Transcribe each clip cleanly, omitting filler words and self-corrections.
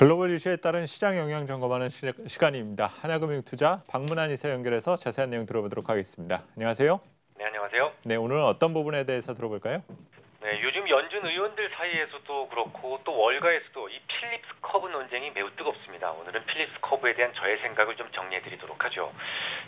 글로벌 이슈에 따른 시장 영향 점검하는 시간입니다. 하나금융투자 박문환 이사 연결해서 자세한 내용 들어보도록 하겠습니다. 안녕하세요. 네, 안녕하세요. 네, 오늘은 어떤 부분에 대해서 들어볼까요? 네, 요즘 연준 의원들 사이에서도 그렇고 또 월가에서도 이 필립스 커브 논쟁이 매우 뜨겁습니다. 오늘은 필립스 커브에 대한 저의 생각을 좀 정리해드리도록 하죠.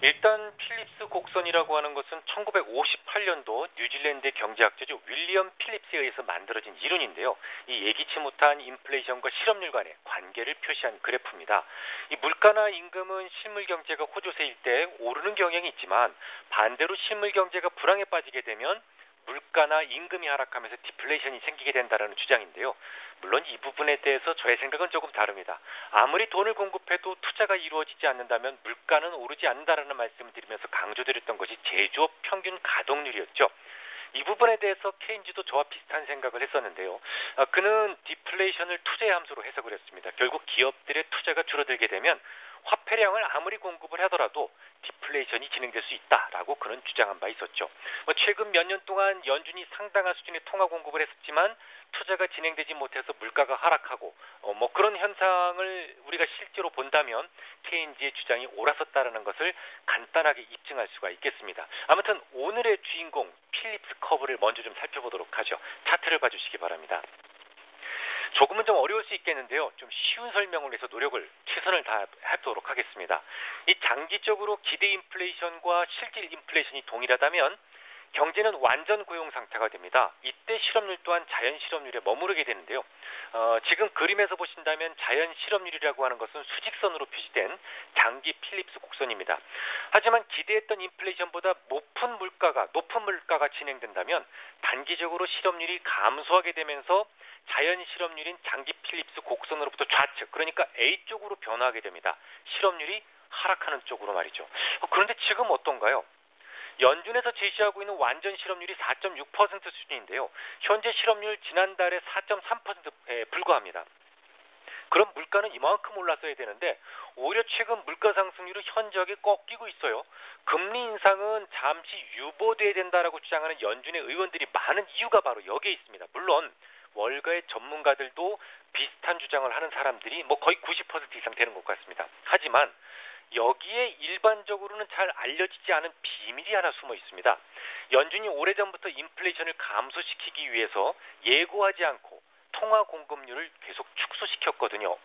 일단 필립스 곡선이라고 하는 것은 1958년도 뉴질랜드의 경제학자죠. 윌리엄 필립스에 의해서 만들어진 이론인데요. 이 예기치 못한 인플레이션과 실업률 간의 관계를 표시한 그래프입니다. 이 물가나 임금은 실물 경제가 호조세일 때 오르는 경향이 있지만 반대로 실물 경제가 불황에 빠지게 되면 물가나 임금이 하락하면서 디플레이션이 생기게 된다는 주장인데요. 물론 이 부분에 대해서 저의 생각은 조금 다릅니다. 아무리 돈을 공급해도 투자가 이루어지지 않는다면 물가는 오르지 않는다라는 말씀을 드리면서 강조드렸던 것이 제조업 평균 가동률이었죠. 이 부분에 대해서 케인즈도 저와 비슷한 생각을 했었는데요. 그는 디플레이션을 투자의 함수로 해석을 했습니다. 결국 기업들의 투자가 줄어들게 되면 화폐량을 아무리 공급을 하더라도 디플레이션이 진행될 수 있다라고 그는 주장한 바 있었죠. 최근 몇 년 동안 연준이 상당한 수준의 통화 공급을 했었지만 투자가 진행되지 못해서 물가가 하락하고 그런 현상을 우리가 실제로 본다면 케인즈의 주장이 옳았었다라는 것을 간단하게 입증할 수가 있겠습니다. 아무튼 오늘의 주인공 필립스 커브를 먼저 좀 살펴보도록 하죠. 차트를 봐주시기 바랍니다. 조금은 좀 어려울 수 있겠는데요. 좀 쉬운 설명을 위해서 최선을 다하도록 하겠습니다. 이 장기적으로 기대 인플레이션과 실질 인플레이션이 동일하다면 경제는 완전 고용 상태가 됩니다. 이때 실업률 또한 자연 실업률에 머무르게 되는데요. 지금 그림에서 보신다면 자연 실업률이라고 하는 것은 수직선으로 표시된 장기 필립스 곡선입니다. 하지만 기대했던 인플레이션보다 높은 물가가 진행된다면 단기적으로 실업률이 감소하게 되면서 자연 실업률인 장기 필립스 곡선으로부터 좌측, 그러니까 A 쪽으로 변화하게 됩니다. 실업률이 하락하는 쪽으로 말이죠. 그런데 지금 어떤가요? 연준에서 제시하고 있는 완전 실업률이 4.6% 수준인데요. 현재 실업률 지난달에 4.3%에 불과합니다. 그럼 물가는 이만큼 올랐어야 되는데 오히려 최근 물가 상승률은 현저하게 꺾이고 있어요. 금리 인상은 잠시 유보돼야 된다라고 주장하는 연준의 의원들이 많은 이유가 바로 여기에 있습니다. 물론 월가의 전문가들도 비슷한 주장을 하는 사람들이 거의 90% 이상 되는 것 같습니다. 하지만 여기에 일반적으로는 잘 알려지지 않은 비밀이 하나 숨어 있습니다. 연준이 오래전부터 인플레이션을 감소시키기 위해서 예고하지 않고 통화 공급률을 계속 축소시켰거든요.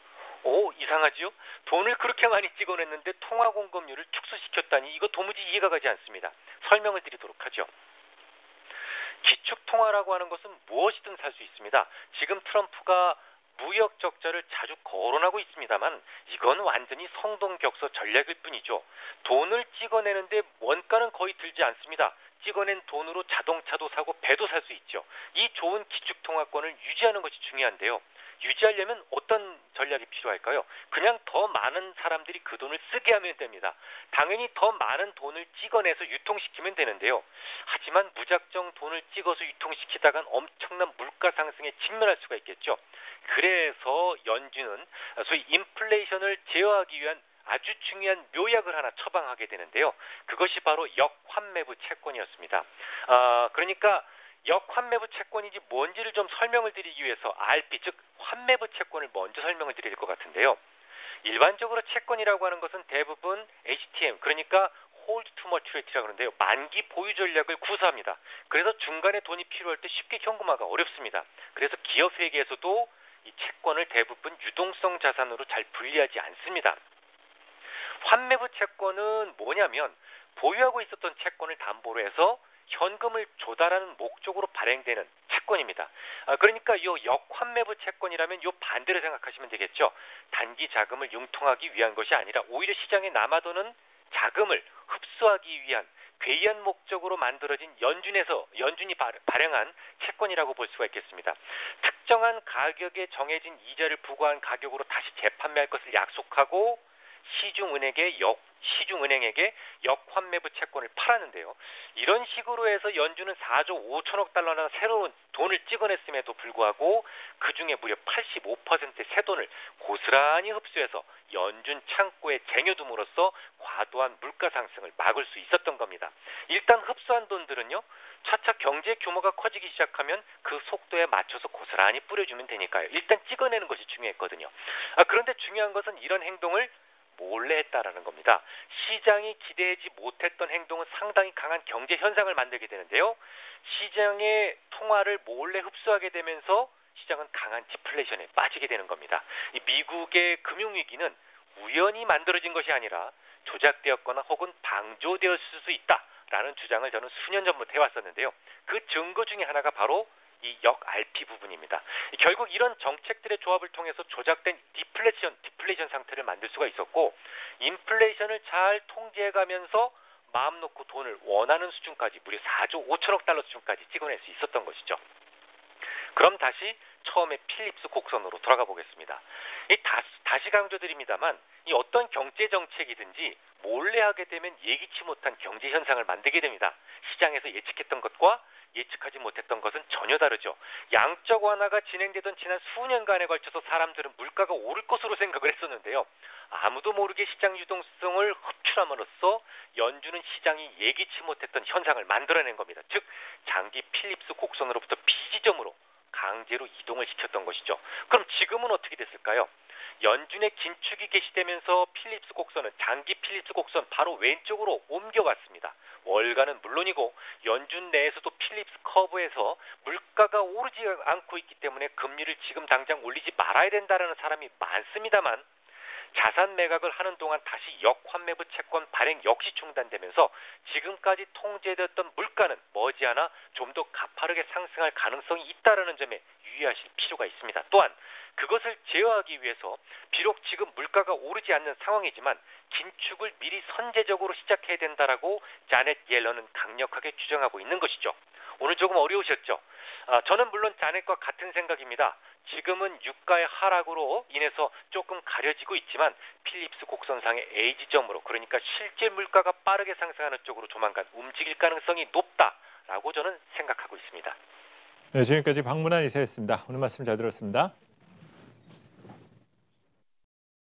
이상하지요? 돈을 그렇게 많이 찍어냈는데 통화 공급률을 축소시켰다니 이거 도무지 이해가 가지 않습니다. 설명을 드리도록 하죠. 기축통화라고 하는 것은 무엇이든 살 수 있습니다. 지금 트럼프가 무역 적자를 자주 거론하고 있습니다만 이건 완전히 성동격서 전략일 뿐이죠. 돈을 찍어내는데 원가는 거의 들지 않습니다. 찍어낸 돈으로 자동차도 사고 배도 살 수 있죠. 이 좋은 기축통화권을 유지하는 것이 중요한데요. 유지하려면 어떤 전략이 필요할까요? 그냥 더 많은 사람들이 그 돈을 쓰게 하면 됩니다. 당연히 더 많은 돈을 찍어내서 유통시키면 되는데요. 하지만 무작정 돈을 찍어서 유통시키다간 엄청난 물가 상승에 직면할 수가 있겠죠. 그래서 연준은 소위 인플레이션을 제어하기 위한 아주 중요한 묘약을 하나 처방하게 되는데요. 그것이 바로 역환매부 채권이었습니다. 그러니까 역환매부 채권인지 뭔지를 좀 설명을 드리기 위해서 RP, 즉 환매부 채권을 먼저 설명을 드릴 것 같은데요. 일반적으로 채권이라고 하는 것은 대부분 HTM, 그러니까 Hold to Maturity라고 하는데요. 만기 보유 전략을 구사합니다. 그래서 중간에 돈이 필요할 때 쉽게 현금화가 어렵습니다. 그래서 기업 회계에서도 이 채권을 대부분 유동성 자산으로 잘 분리하지 않습니다. 환매부 채권은 뭐냐면 보유하고 있었던 채권을 담보로 해서 현금을 조달하는 목적으로 발행되는 채권입니다. 그러니까 이 역환매부 채권이라면 이 반대로 생각하시면 되겠죠. 단기 자금을 융통하기 위한 것이 아니라 오히려 시장에 남아도는 자금을 흡수하기 위한 괴이한 목적으로 만들어진 연준이 발행한 채권이라고 볼 수가 있겠습니다. 특정한 가격에 정해진 이자를 부과한 가격으로 다시 재판매할 것을 약속하고 시중은행에게 역환매부 채권을 팔았는데요. 이런 식으로 해서 연준은 4조 5천억 달러나 새로운 돈을 찍어냈음에도 불구하고 그중에 무려 85%의 새 돈을 고스란히 흡수해서 연준 창고에 쟁여둠으로써 과도한 물가 상승을 막을 수 있었던 겁니다. 일단 흡수한 돈들은요. 차차 경제 규모가 커지기 시작하면 그 속도에 맞춰서 고스란히 뿌려주면 되니까요. 일단 찍어내는 것이 중요했거든요. 그런데 중요한 것은 이런 행동을 몰래 했다라는 겁니다. 시장이 기대하지 못했던 행동은 상당히 강한 경제 현상을 만들게 되는데요. 시장의 통화를 몰래 흡수하게 되면서 시장은 강한 디플레이션에 빠지게 되는 겁니다. 이 미국의 금융위기는 우연히 만들어진 것이 아니라 조작되었거나 혹은 방조되었을 수 있다라는 주장을 저는 수년 전부터 해왔었는데요. 그 증거 중에 하나가 바로 이 역-RP 부분입니다. 결국 이런 정책들의 조합을 통해서 조작된 디플레이션 상태를 만들 수가 있었고 인플레이션을 잘 통제해가면서 마음 놓고 돈을 원하는 수준까지 무려 4조 5천억 달러 수준까지 찍어낼 수 있었던 것이죠. 그럼 다시 처음에 필립스 곡선으로 돌아가 보겠습니다. 다시 강조드립니다만 이 어떤 경제 정책이든지 몰래 하게 되면 예기치 못한 경제 현상을 만들게 됩니다. 시장에서 예측했던 것과 예측하지 못했던 것은 전혀 다르죠. 양적 완화가 진행되던 지난 수년간에 걸쳐서 사람들은 물가가 오를 것으로 생각을 했었는데요. 아무도 모르게 시장 유동성을 흡출함으로써 연준은 시장이 예기치 못했던 현상을 만들어낸 겁니다. 즉 장기 필립스 곡선으로부터 비지점으로 강제로 이동을 시켰던 것이죠. 그럼 지금은 어떻게 됐을까요? 연준의 긴축이 개시되면서 필립스 곡선은 장기 필립스 곡선 바로 왼쪽으로 옮겨갔습니다. 월가는 물론이고 연준 내에서도 필립스 커브에서 물가가 오르지 않고 있기 때문에 금리를 지금 당장 올리지 말아야 된다는 사람이 많습니다만 자산 매각을 하는 동안 다시 역환매부 채권 발행 역시 중단되면서 지금까지 통제되었던 물가는 머지않아 좀 더 가파르게 상승할 가능성이 있다는 점에 유의하실 필요가 있습니다. 또한 그것을 제어하기 위해서 비록 지금 물가가 오르지 않는 상황이지만 긴축을 미리 선제적으로 시작해야 된다라고 자넷 옐런은 강력하게 주장하고 있는 것이죠. 오늘 조금 어려우셨죠? 저는 물론 자넷과 같은 생각입니다. 지금은 유가의 하락으로 인해서 조금 가려지고 있지만 필립스 곡선상의 A지점으로 그러니까 실제 물가가 빠르게 상승하는 쪽으로 조만간 움직일 가능성이 높다라고 저는 생각하고 있습니다. 네, 지금까지 박문환 이사였습니다. 오늘 말씀 잘 들었습니다.